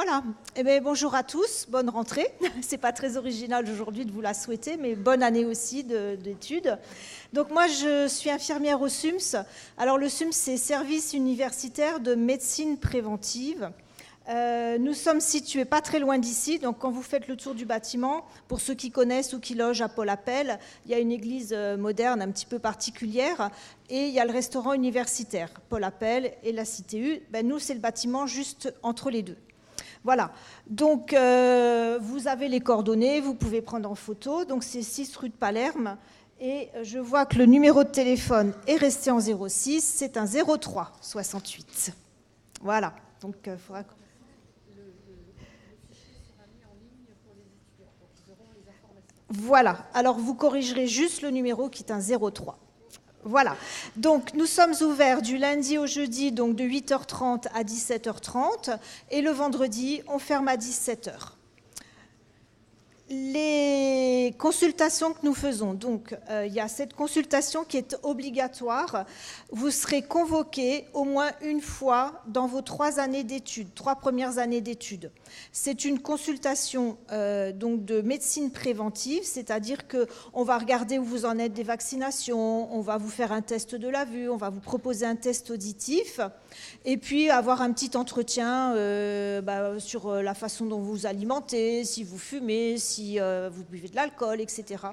Voilà. Eh bien, bonjour à tous, bonne rentrée. C'est pas très original aujourd'hui de vous la souhaiter, mais bonne année aussi d'études. Donc moi, je suis infirmière au SUMS. Alors le SUMS, c'est Service universitaire de médecine préventive. Nous sommes situés pas très loin d'ici, donc quand vous faites le tour du bâtiment, pour ceux qui connaissent ou qui logent à Paul-Appel, il y a une église moderne un petit peu particulière et il y a le restaurant universitaire, Paul-Appel et la CTU. Nous, c'est le bâtiment juste entre les deux. Voilà, donc vous avez les coordonnées, vous pouvez prendre en photo, donc c'est 6 rue de Palerme et je vois que le numéro de téléphone est resté en 06, c'est un 03 68. Voilà, donc il faudra... Voilà, alors vous corrigerez juste le numéro qui est un 03. Voilà, donc nous sommes ouverts du lundi au jeudi, donc de 8h30 à 17h30, et le vendredi, on ferme à 17h. Les consultations que nous faisons, donc il y a cette consultation qui est obligatoire. Vous serez convoqué au moins une fois dans vos 3 années d'études, 3 premières années d'études. C'est une consultation donc de médecine préventive, c'est-à-dire qu'on va regarder où vous en êtes des vaccinations, on va vous faire un test de la vue, on va vous proposer un test auditif, et puis avoir un petit entretien sur la façon dont vous vous alimentez, si vous fumez, si vous buvez de l'alcool, etc.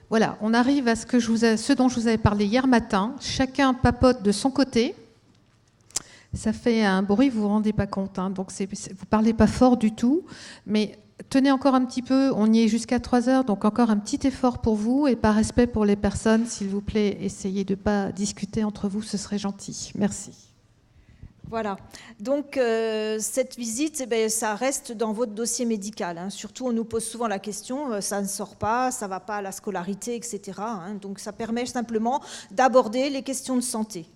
Voilà, on arrive à ce dont je vous avais parlé hier matin. Chacun papote de son côté. Ça fait un bruit, vous ne vous rendez pas compte. Donc vous ne parlez pas fort du tout. Mais tenez encore un petit peu, on y est jusqu'à 3h, donc encore un petit effort pour vous. Et par respect pour les personnes, s'il vous plaît, essayez de ne pas discuter entre vous, ce serait gentil. Merci. Voilà, donc cette visite, ça reste dans votre dossier médical. Surtout, on nous pose souvent la question, ça ne sort pas, ça ne va pas à la scolarité, etc. Donc ça permet simplement d'aborder les questions de santé.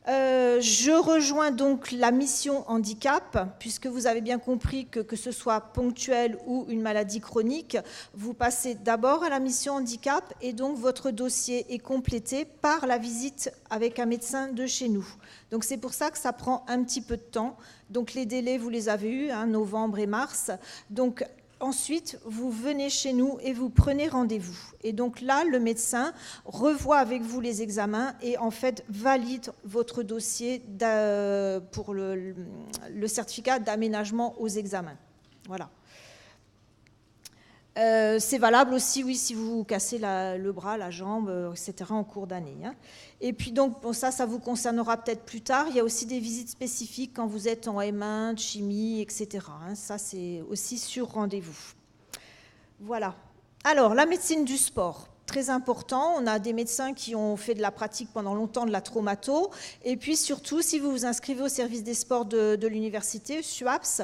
Je rejoins donc la mission handicap, puisque vous avez bien compris que ce soit ponctuel ou une maladie chronique, vous passez d'abord à la mission handicap et donc votre dossier est complété par la visite avec un médecin de chez nous. Donc c'est pour ça que ça prend un petit peu de temps. Donc les délais, vous les avez eus, novembre et mars. Donc ensuite, vous venez chez nous et vous prenez rendez-vous. Et donc là, le médecin revoit avec vous les examens et en fait valide votre dossier pour le certificat d'aménagement aux examens. Voilà. C'est valable aussi, oui, si vous cassez le bras, la jambe, etc. en cours d'année. Et puis donc, ça vous concernera peut-être plus tard. Il y a aussi des visites spécifiques quand vous êtes en M1, chimie, etc. Ça, c'est aussi sur rendez-vous. Voilà. Alors, la médecine du sport. Très important, on a des médecins qui ont fait de la pratique pendant longtemps de la traumato. Et puis surtout, si vous vous inscrivez au service des sports de l'université, SUAPS,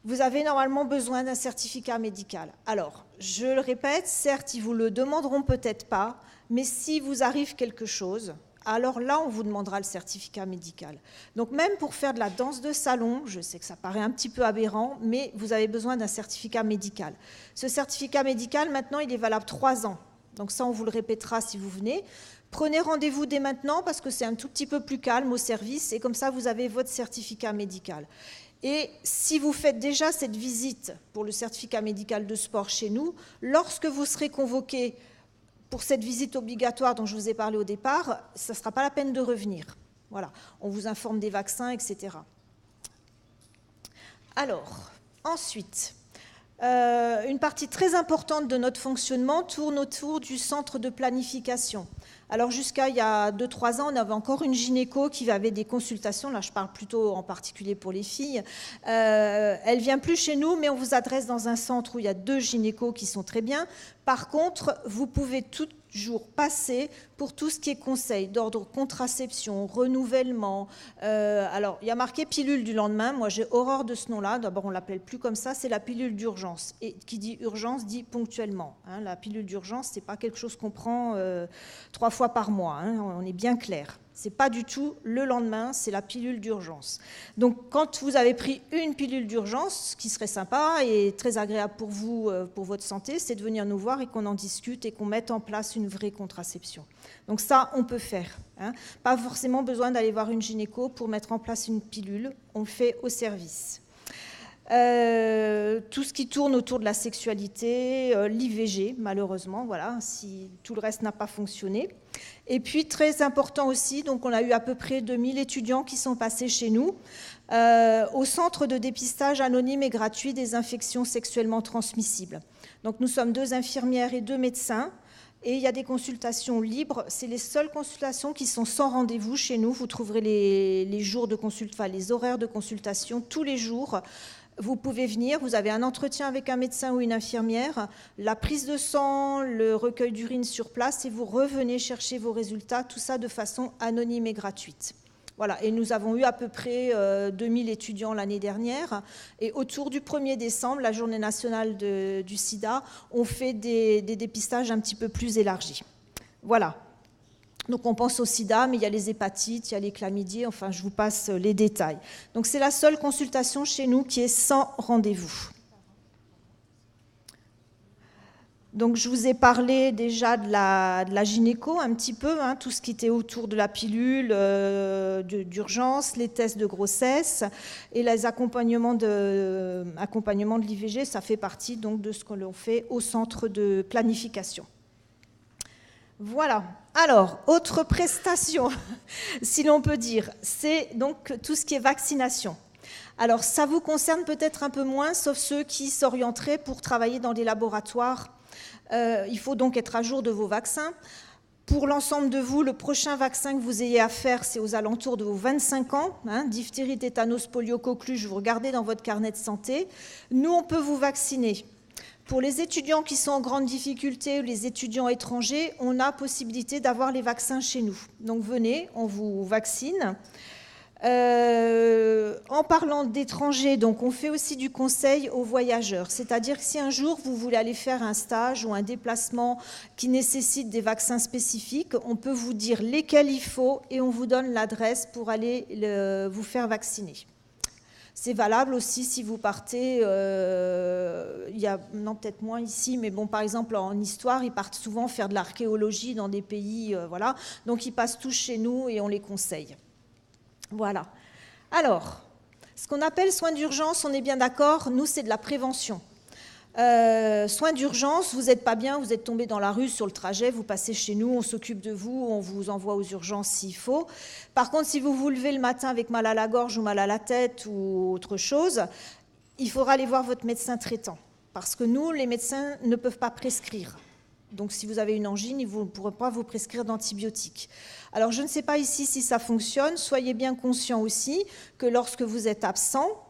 vous avez normalement besoin d'un certificat médical. Alors, je le répète, certes, ils ne vous le demanderont peut-être pas, mais si vous arrive quelque chose, alors là, on vous demandera le certificat médical. Donc même pour faire de la danse de salon, je sais que ça paraît un petit peu aberrant, mais vous avez besoin d'un certificat médical. Ce certificat médical, maintenant, il est valable 3 ans. Donc ça, on vous le répétera si vous venez. Prenez rendez-vous dès maintenant parce que c'est un tout petit peu plus calme au service et comme ça, vous avez votre certificat médical. Et si vous faites déjà cette visite pour le certificat médical de sport chez nous, lorsque vous serez convoqué pour cette visite obligatoire dont je vous ai parlé au départ, ça ne sera pas la peine de revenir. Voilà, on vous informe des vaccins, etc. Alors, ensuite, une partie très importante de notre fonctionnement tourne autour du centre de planification. Alors jusqu'à il y a 2-3 ans, on avait encore une gynéco qui avait des consultations, là je parle plutôt en particulier pour les filles. Elle vient plus chez nous, mais on vous adresse dans un centre où il y a 2 gynécos qui sont très bien. Par contre, vous pouvez toujours passer pour tout ce qui est conseil d'ordre contraception, renouvellement. Alors, il y a marqué pilule du lendemain. Moi, j'ai horreur de ce nom-là. D'abord, on ne l'appelle plus comme ça, c'est la pilule d'urgence. Et qui dit urgence dit ponctuellement. La pilule d'urgence, ce n'est pas quelque chose qu'on prend 3 fois par mois. On est bien clair. Ce n'est pas du tout le lendemain, c'est la pilule d'urgence. Donc quand vous avez pris une pilule d'urgence, ce qui serait sympa et très agréable pour vous, pour votre santé, c'est de venir nous voir et qu'on en discute et qu'on mette en place une vraie contraception. Donc ça, on peut faire. Hein. Pas forcément besoin d'aller voir une gynéco pour mettre en place une pilule, on le fait au service. Tout ce qui tourne autour de la sexualité, l'IVG, malheureusement, voilà, si tout le reste n'a pas fonctionné. Et puis, très important aussi, donc on a eu à peu près 2000 étudiants qui sont passés chez nous au centre de dépistage anonyme et gratuit des infections sexuellement transmissibles. Donc, nous sommes 2 infirmières et 2 médecins. Et il y a des consultations libres. C'est les seules consultations qui sont sans rendez-vous chez nous. Vous trouverez les jours de les horaires de consultation tous les jours. Vous pouvez venir, vous avez un entretien avec un médecin ou une infirmière, la prise de sang, le recueil d'urine sur place et vous revenez chercher vos résultats, tout ça de façon anonyme et gratuite. Voilà, et nous avons eu à peu près 2000 étudiants l'année dernière. Et autour du 1er décembre, la journée nationale du sida, on fait des dépistages un petit peu plus élargis. Voilà. Donc on pense au sida, mais il y a les hépatites, il y a les chlamydiés, enfin je vous passe les détails. Donc c'est la seule consultation chez nous qui est sans rendez-vous. Donc je vous ai parlé déjà de la gynéco un petit peu, hein, tout ce qui était autour de la pilule d'urgence, les tests de grossesse et les accompagnements de l'IVG, ça fait partie donc de ce que l'on fait au centre de planification. Voilà. Alors, autre prestation, si l'on peut dire, c'est donc tout ce qui est vaccination. Alors, ça vous concerne peut-être un peu moins, sauf ceux qui s'orienteraient pour travailler dans des laboratoires. Il faut donc être à jour de vos vaccins. Pour l'ensemble de vous, le prochain vaccin que vous ayez à faire, c'est aux alentours de vos 25 ans. Hein, diphtérie, tétanos, polio, coqueluche, vous regardez dans votre carnet de santé. Nous, on peut vous vacciner. Pour les étudiants qui sont en grande difficulté ou les étudiants étrangers, on a possibilité d'avoir les vaccins chez nous. Donc venez, on vous vaccine. En parlant d'étrangers, donc on fait aussi du conseil aux voyageurs. C'est-à-dire que si un jour vous voulez aller faire un stage ou un déplacement qui nécessite des vaccins spécifiques, on peut vous dire lesquels il faut et on vous donne l'adresse pour aller vous faire vacciner. C'est valable aussi si vous partez, il y a non, peut-être moins ici, mais bon, par exemple en histoire, ils partent souvent faire de l'archéologie dans des pays, voilà. Donc ils passent tous chez nous et on les conseille. Voilà. Alors, ce qu'on appelle soins d'urgence, on est bien d'accord, nous c'est de la prévention. Soins d'urgence, vous n'êtes pas bien, vous êtes tombé dans la rue sur le trajet, vous passez chez nous, on s'occupe de vous, on vous envoie aux urgences s'il faut. Par contre, si vous vous levez le matin avec mal à la gorge ou mal à la tête ou autre chose, il faudra aller voir votre médecin traitant. Parce que nous, les médecins ne peuvent pas prescrire. Donc si vous avez une angine, ils ne pourront pas vous prescrire d'antibiotiques. Alors je ne sais pas ici si ça fonctionne, soyez bien conscients aussi que lorsque vous êtes absent,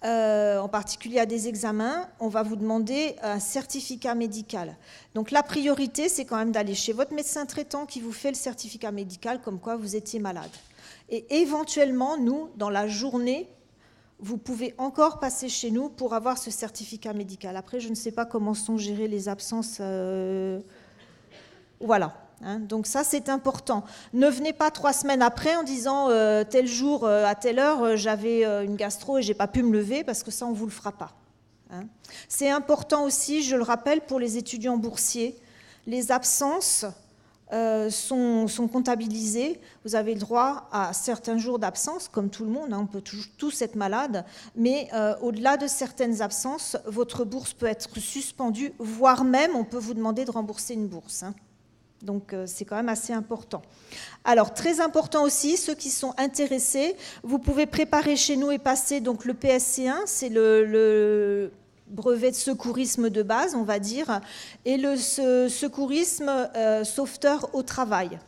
en particulier à des examens, on va vous demander un certificat médical. Donc la priorité, c'est quand même d'aller chez votre médecin traitant qui vous fait le certificat médical comme quoi vous étiez malade. Et éventuellement, nous, dans la journée, vous pouvez encore passer chez nous pour avoir ce certificat médical. Après, je ne sais pas comment sont gérées les absences. Voilà. Hein, donc ça, c'est important. Ne venez pas 3 semaines après en disant tel jour, à telle heure, j'avais une gastro et je n'ai pas pu me lever, parce que ça, on ne vous le fera pas. Hein. C'est important aussi, je le rappelle, pour les étudiants boursiers, les absences sont comptabilisées. Vous avez le droit à certains jours d'absence, comme tout le monde, hein, on peut tous être malade, mais au-delà de certaines absences, votre bourse peut être suspendue, voire même on peut vous demander de rembourser une bourse. Hein. Donc c'est quand même assez important. Alors très important aussi, ceux qui sont intéressés, vous pouvez préparer chez nous et passer donc le PSC1, c'est le brevet de secourisme de base, on va dire, et le secourisme sauveteur au travail.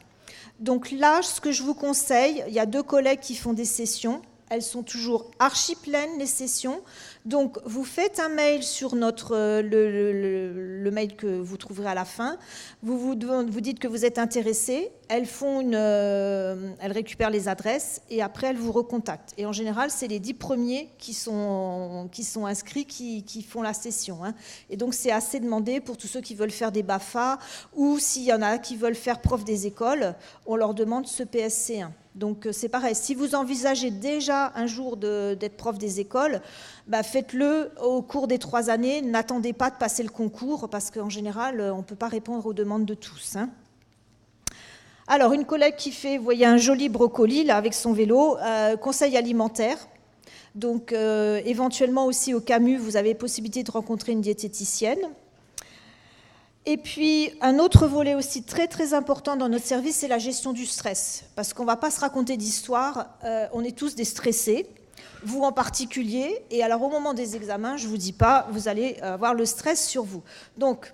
Donc là, ce que je vous conseille, il y a 2 collègues qui font des sessions. Elles sont toujours archi pleines, les sessions. Donc, vous faites un mail sur le mail que vous trouverez à la fin. Vous dites que vous êtes intéressé. Elles récupèrent les adresses et après, elles vous recontactent. Et en général, c'est les 10 premiers qui sont inscrits qui font la session. Hein. Et donc, c'est assez demandé pour tous ceux qui veulent faire des BAFA ou s'il y en a qui veulent faire prof des écoles, on leur demande ce PSC1. Donc c'est pareil, si vous envisagez déjà un jour d'être prof des écoles, faites-le au cours des 3 années, n'attendez pas de passer le concours parce qu'en général, on ne peut pas répondre aux demandes de tous. Hein. Alors une collègue qui fait, vous voyez un joli brocoli là avec son vélo, conseil alimentaire. Donc éventuellement aussi au Camus, vous avez possibilité de rencontrer une diététicienne. Et puis, un autre volet aussi très, très important dans notre service, c'est la gestion du stress. Parce qu'on ne va pas se raconter d'histoire, on est tous des stressés, vous en particulier. Et alors, au moment des examens, je ne vous dis pas, vous allez avoir le stress sur vous. Donc,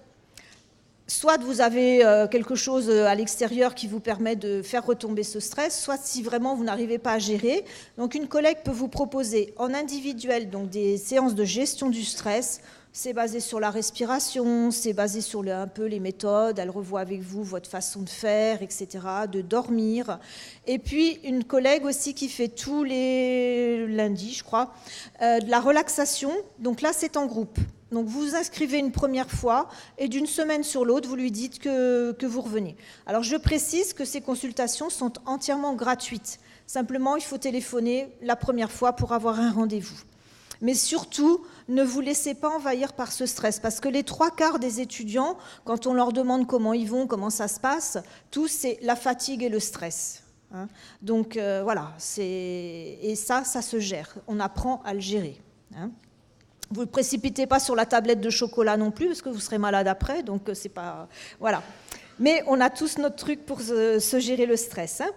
soit vous avez quelque chose à l'extérieur qui vous permet de faire retomber ce stress, soit si vraiment vous n'arrivez pas à gérer. Donc, une collègue peut vous proposer en individuel donc des séances de gestion du stress. C'est basé sur la respiration, c'est basé sur un peu les méthodes, elle revoit avec vous votre façon de faire, etc., de dormir. Et puis, une collègue aussi qui fait tous les lundis, je crois, de la relaxation. Donc là, c'est en groupe. Donc vous vous inscrivez une première fois et d'une semaine sur l'autre, vous lui dites que vous revenez. Alors je précise que ces consultations sont entièrement gratuites. Simplement, il faut téléphoner la première fois pour avoir un rendez-vous. Mais surtout, ne vous laissez pas envahir par ce stress, parce que les 3/4 des étudiants, quand on leur demande comment ils vont, comment ça se passe, tout c'est la fatigue et le stress. Hein. Donc voilà, et ça se gère. On apprend à le gérer. Hein. Vous ne précipitez pas sur la tablette de chocolat non plus, parce que vous serez malade après, donc c'est pas... Voilà. Mais on a tous notre truc pour se gérer le stress. Hein.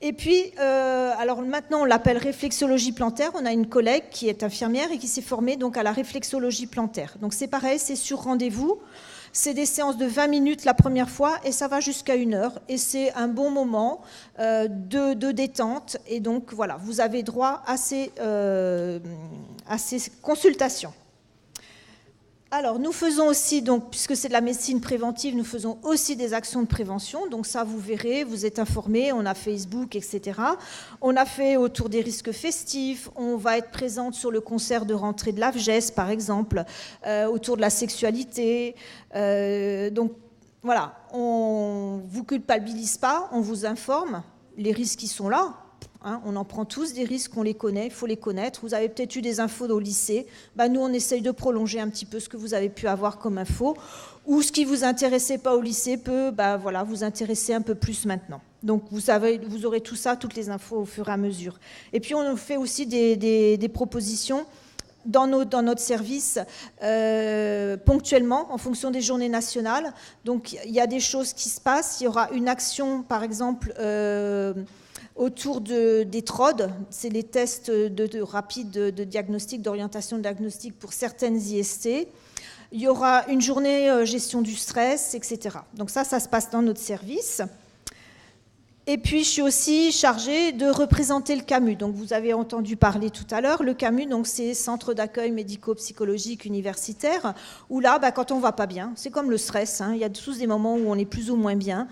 Et puis, alors maintenant, on l'appelle réflexologie plantaire. On a une collègue qui est infirmière et qui s'est formée donc à la réflexologie plantaire. Donc c'est pareil, c'est sur rendez-vous. C'est des séances de 20 minutes la première fois et ça va jusqu'à 1 heure. Et c'est un bon moment de détente. Et donc voilà, vous avez droit à ces consultations. Alors, nous faisons aussi, donc, puisque c'est de la médecine préventive, nous faisons aussi des actions de prévention. Donc ça, vous verrez, vous êtes informés, on a Facebook, etc. On a fait autour des risques festifs, on va être présente sur le concert de rentrée de l'AFGES, par exemple, autour de la sexualité. Donc voilà, on ne vous culpabilise pas, on vous informe, les risques qui sont là. Hein, on en prend tous des risques, on les connaît, il faut les connaître. Vous avez peut-être eu des infos au lycée. Nous, on essaye de prolonger un petit peu ce que vous avez pu avoir comme info. Ou ce qui ne vous intéressait pas au lycée peut vous intéresser un peu plus maintenant. Donc, vous aurez tout ça, toutes les infos au fur et à mesure. Et puis, on fait aussi des propositions dans notre service ponctuellement, en fonction des journées nationales. Donc, il y a des choses qui se passent. Il y aura une action, par exemple... autour des TROD, c'est les tests rapides de diagnostic, d'orientation de diagnostic pour certaines IST. Il y aura une journée gestion du stress, etc. Donc ça se passe dans notre service. Et puis, je suis aussi chargée de représenter le Camus. Donc, vous avez entendu parler tout à l'heure. Le Camus, donc, c'est Centre d'accueil médico-psychologique universitaire, où là, quand on ne va pas bien, c'est comme le stress. Hein, il y a tous des moments où on est plus ou moins bien.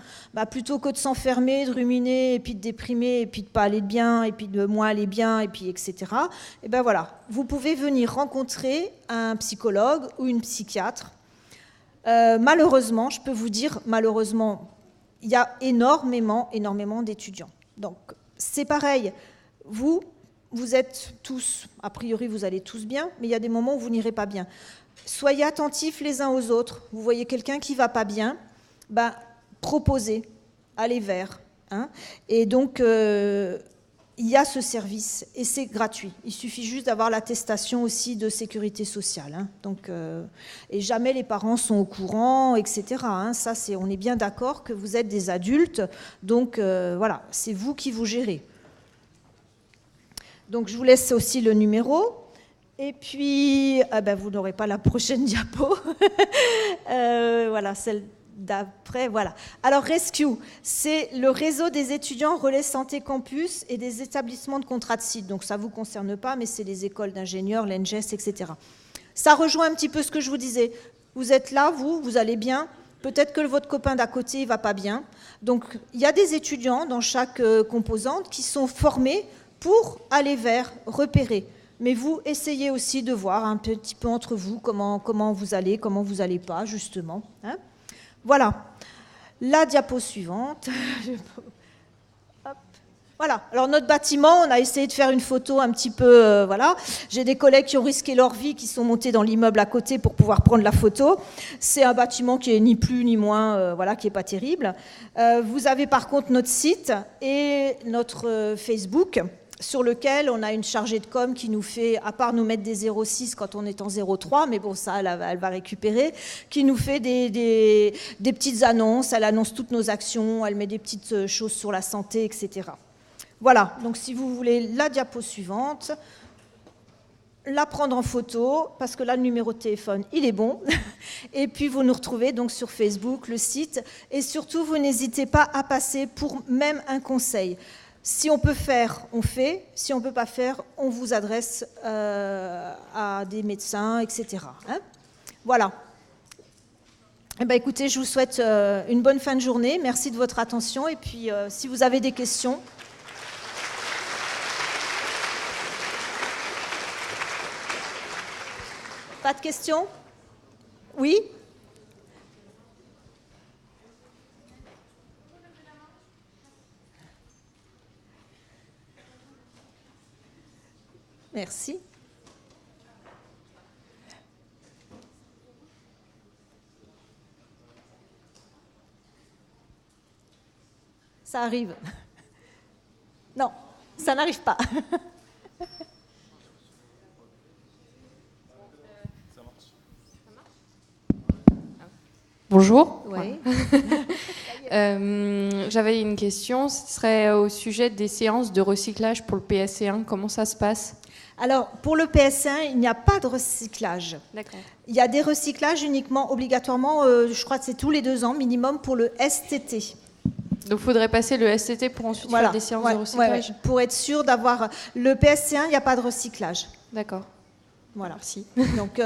Plutôt que de s'enfermer, de ruminer, et puis de déprimer, et puis de ne pas aller bien, et puis de moins aller bien, et puis etc. Et voilà, vous pouvez venir rencontrer un psychologue ou une psychiatre. Malheureusement, je peux vous dire, malheureusement, il y a énormément d'étudiants. Donc, c'est pareil. Vous êtes tous, a priori, vous allez tous bien, mais il y a des moments où vous n'irez pas bien. Soyez attentifs les uns aux autres. Vous voyez quelqu'un qui ne va pas bien, proposez, allez vers. Hein. Et donc, il y a ce service et c'est gratuit. Il suffit juste d'avoir l'attestation aussi de sécurité sociale. Hein. Donc, et jamais les parents sont au courant, etc. Hein. Ça, on est bien d'accord que vous êtes des adultes. Donc, voilà, c'est vous qui vous gérez. Donc, je vous laisse aussi le numéro. Et puis, vous n'aurez pas la prochaine diapo. Voilà, celle d'après, voilà. Alors, Rescue, c'est le réseau des étudiants Relais Santé Campus et des établissements de contrat de site. Donc, ça ne vous concerne pas, mais c'est les écoles d'ingénieurs, l'ENGES, etc. Ça rejoint un petit peu ce que je vous disais. Vous êtes là, vous allez bien. Peut-être que votre copain d'à côté ne va pas bien. Donc, il y a des étudiants dans chaque composante qui sont formés pour aller vers, repérer. Mais vous, essayez aussi de voir un petit peu entre vous comment vous allez, comment vous n'allez pas, justement. Hein, voilà. La diapo suivante. Hop. Voilà. Alors, notre bâtiment, on a essayé de faire une photo un petit peu... voilà. J'ai des collègues qui ont risqué leur vie, qui sont montés dans l'immeuble à côté pour pouvoir prendre la photo. C'est un bâtiment qui est ni plus ni moins, voilà, qui n'est pas terrible. Vous avez par contre notre site et notre Facebook, sur lequel on a une chargée de com qui nous fait, à part nous mettre des 06 quand on est en 03, mais bon, ça, elle va récupérer, qui nous fait des petites annonces, elle annonce toutes nos actions, elle met des petites choses sur la santé, etc. Voilà, donc si vous voulez la diapo suivante, la prendre en photo, parce que là, le numéro de téléphone, il est bon, et puis vous nous retrouvez donc sur Facebook, le site, et surtout, vous n'hésitez pas à passer pour même un conseil. Si on peut faire, on fait. Si on ne peut pas faire, on vous adresse à des médecins, etc. Hein, voilà. Eh bien, écoutez, je vous souhaite une bonne fin de journée. Merci de votre attention. Et puis, si vous avez des questions... Pas de questions? Oui? Merci. Ça arrive. Non, ça n'arrive pas. Bonjour. Oui. J'avais une question, ce serait au sujet des séances de recyclage pour le PSC1. Comment ça se passe? Alors, pour le PSC1, il n'y a pas de recyclage. D'accord. Il y a des recyclages uniquement, obligatoirement, je crois que c'est tous les 2 ans minimum pour le STT. Donc, il faudrait passer le STT pour ensuite faire des séances de recyclage. Ouais. Pour être sûr d'avoir... Le PSC1, il n'y a pas de recyclage. D'accord. Voilà. Merci. Donc,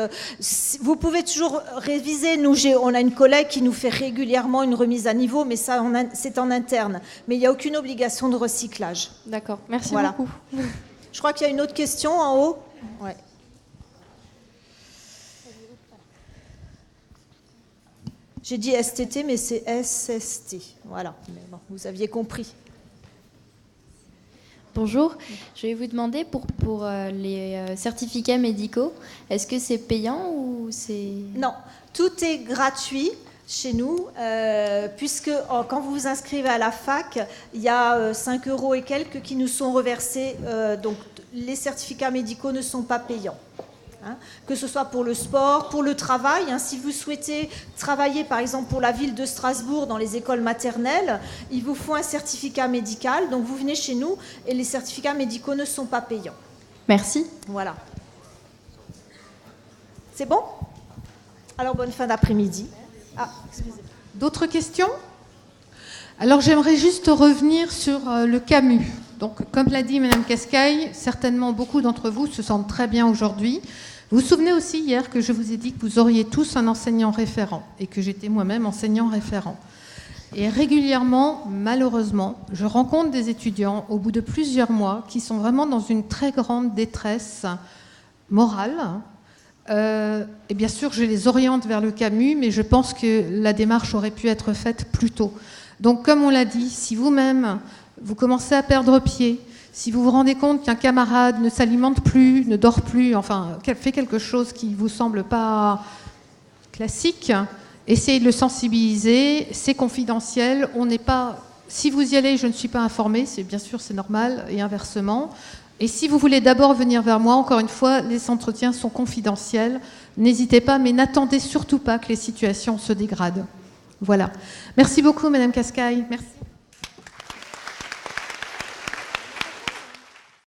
vous pouvez toujours réviser. Nous, on a une collègue qui nous fait régulièrement une remise à niveau, mais ça, c'est en interne. Mais il n'y a aucune obligation de recyclage. D'accord. Merci beaucoup. Je crois qu'il y a une autre question en haut. Ouais. J'ai dit STT, mais c'est SST. Voilà. Mais bon, vous aviez compris. Bonjour, je vais vous demander pour les certificats médicaux, est-ce que c'est payant ou c'est... Non, tout est gratuit chez nous, puisque quand vous vous inscrivez à la fac, il y a 5 € et quelques qui nous sont reversés, donc les certificats médicaux ne sont pas payants. Hein, que ce soit pour le sport, pour le travail. Hein, si vous souhaitez travailler, par exemple, pour la ville de Strasbourg dans les écoles maternelles, il vous faut un certificat médical. Donc, vous venez chez nous et les certificats médicaux ne sont pas payants. Merci. Voilà. C'est bon? Alors, bonne fin d'après-midi. Ah, excusez-moi. D'autres questions? Alors, j'aimerais juste revenir sur le Camus. Donc, comme l'a dit Mme Cascaille, certainement beaucoup d'entre vous se sentent très bien aujourd'hui. Vous vous souvenez aussi hier que je vous ai dit que vous auriez tous un enseignant référent et que j'étais moi-même enseignant référent. Et régulièrement, malheureusement, je rencontre des étudiants au bout de plusieurs mois qui sont vraiment dans une très grande détresse morale. Et bien sûr, je les oriente vers le Camus, mais je pense que la démarche aurait pu être faite plus tôt. Donc, comme on l'a dit, si vous-même, vous commencez à perdre pied, si vous vous rendez compte qu'un camarade ne s'alimente plus, ne dort plus, enfin, fait quelque chose qui ne vous semble pas classique, essayez de le sensibiliser, c'est confidentiel, on n'est pas... Si vous y allez, je ne suis pas informée, bien sûr, c'est normal, et inversement. Et si vous voulez d'abord venir vers moi, encore une fois, les entretiens sont confidentiels, n'hésitez pas, mais n'attendez surtout pas que les situations se dégradent. Voilà. Merci beaucoup, Madame Cascaille. Merci.